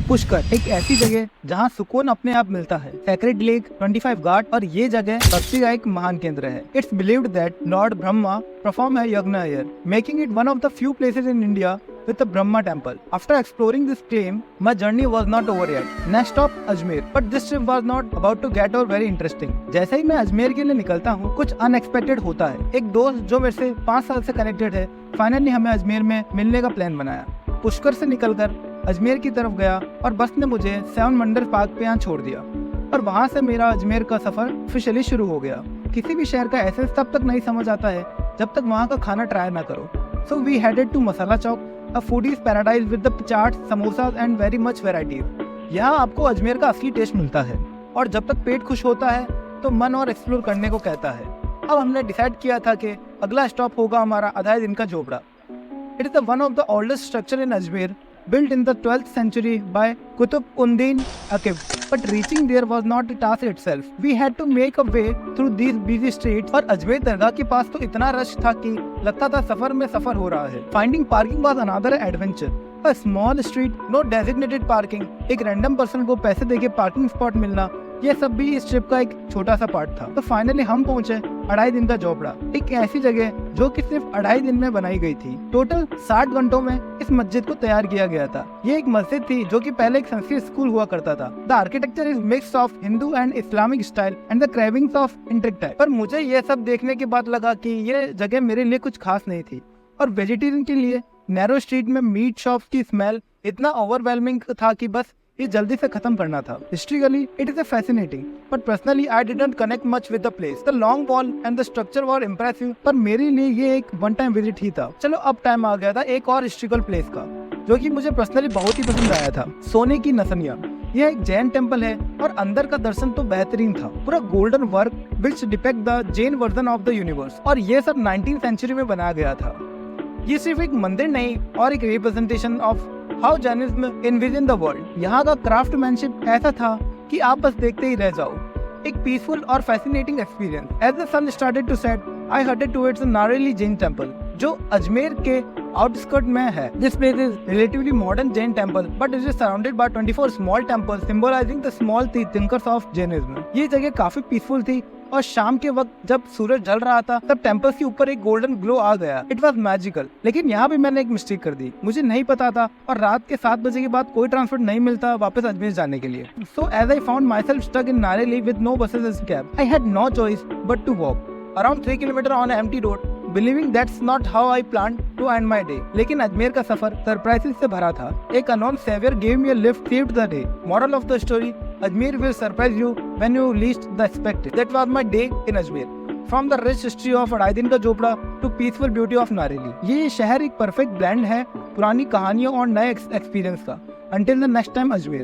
पुष्कर एक ऐसी जगह जहां सुकून अपने आप मिलता है। सेक्रेड लेक, 25 घाट और ये जगह भक्ति का एक महान केंद्र है। It's believed that Lord Brahma perform a यज्ञ here, making it one of the few places in India with a Brahma temple. After exploring this claim, my journey was not over yet. Next stop Ajmer, but this trip was not about to get over very interesting. जैसे ही मैं अजमेर के लिए निकलता हूँ, कुछ unexpected होता है। एक दोस्त जो मेरे से 5 साल से कनेक्टेड है, फाइनली हमें अजमेर में मिलने का प्लान बनाया। पुष्कर से निकलकर अजमेर की तरफ गया और बस ने मुझे 7 वंडर पार्क पे यहाँ छोड़ दिया और वहाँ से मेरा अजमेर का सफर ऑफिशियली शुरू हो गया। किसी भी शहर का एसेंस तब तक नहीं समझ आता है जब तक वहाँ का खाना ट्राई ना करो। So we headed to Masala Chowk, a foodie's paradise with the chaats, samosas and very much varieties. यहाँ आपको अजमेर का असली टेस्ट मिलता है और जब तक पेट खुश होता है तो मन और एक्सप्लोर करने को कहता है। अब हमने डिसाइड किया था कि अगला स्टॉप होगा हमारा आधा दिन का झोपड़ा। It is the one of the oldest structure in Ajmer, built in the 12th century by Qutb-ud-Din Aqib. But reaching there was not the task itself. We had to make a way through these busy streets. और अजमेर दरगाह के पास तो इतना rush था कि लगता था सफर में सफर हो रहा है। Finding parking was another adventure. A small street, no designated parking, एक रैंडम पर्सन को पैसे देके पार्किंग स्पॉट मिलना, ये सब भी इस ट्रिप का एक छोटा सा पार्ट था। तो फाइनली हम पहुंचे 2.5 दिन का झोपड़ा, एक ऐसी जगह जो कि सिर्फ 2.5 दिन में बनाई गई थी। टोटल 60 घंटों में इस मस्जिद को तैयार किया गया था। ये एक मस्जिद थी जो कि पहले एक संस्कृत स्कूल हुआ करता था। The architecture is mix of Hindu and Islamic style and the carvings of intricate type. पर मुझे ये सब देखने के बाद लगा कि ये जगह मेरे लिए कुछ खास नहीं थी और वेजिटेरियन के लिए नैरो स्ट्रीट में मीट शॉप की स्मेल इतना ओवरवेलमिंग था कि बस ये जल्दी से खत्म करना था। Historically it is fascinating, but personally I didn't connect much with the place. The long wall and the structure were impressive, पर मेरे लिए ये एक वन टाइम विजिट ही था। चलो अब टाइम आ गया था एक और हिस्ट्रिकल प्लेस का जो कि मुझे पर्सनली बहुत ही पसंद आया था, सोने की नसनिया। यह एक जैन टेम्पल है और अंदर का दर्शन तो बेहतरीन था। पूरा golden work which depict the Jain version of the universe, और ये सब 19th सेंचुरी में बनाया गया था। ये सिर्फ एक मंदिर नहीं और एक representation of how Jainism invasion the world. यहाँ का क्राफ्टमैनशिप ऐसा था कि आप बस देखते ही रह जाओ। एक पीसफुल और fascinating experience. As the sun started to set, I headed towards the Nareli Jain temple जो अजमेर के आउटस्कर्ट में है। This place is relatively modern Jain temple, but it is surrounded by 24 small temples symbolizing the small thinkers of Jainism. ये जगह काफी peaceful थी और शाम के वक्त जब सूरज ढल रहा था तब टेम्पल्स के ऊपर एक गोल्डन ग्लो आ गया। It was magical. लेकिन यहाँ भी मैंने एक मिस्टेक कर दी। मुझे नहीं पता था और रात के 7 बजे के बाद कोई ट्रांसपोर्ट नहीं मिलता वापस अजमेर जाने के लिए। So as I found myself stuck in Nareli with no buses as cab, I had no choice but to walk around 3 kilometers on an empty road, believing that's not how I planned to end my day. लेकिन अजमेर का सफर surprises से भरा था। एक unknown saviour gave me a lift, saved the day. Moral of the story: Ajmer will surprise you when you least expect it. That was my day in Ajmer. From the rich history of 2.5 दिन का झोपड़ा to peaceful beauty of Nareli. ये शहर एक perfect blend है पुरानी कहानियों और नए एक्सपीरियंस का। Until the next time, Ajmer.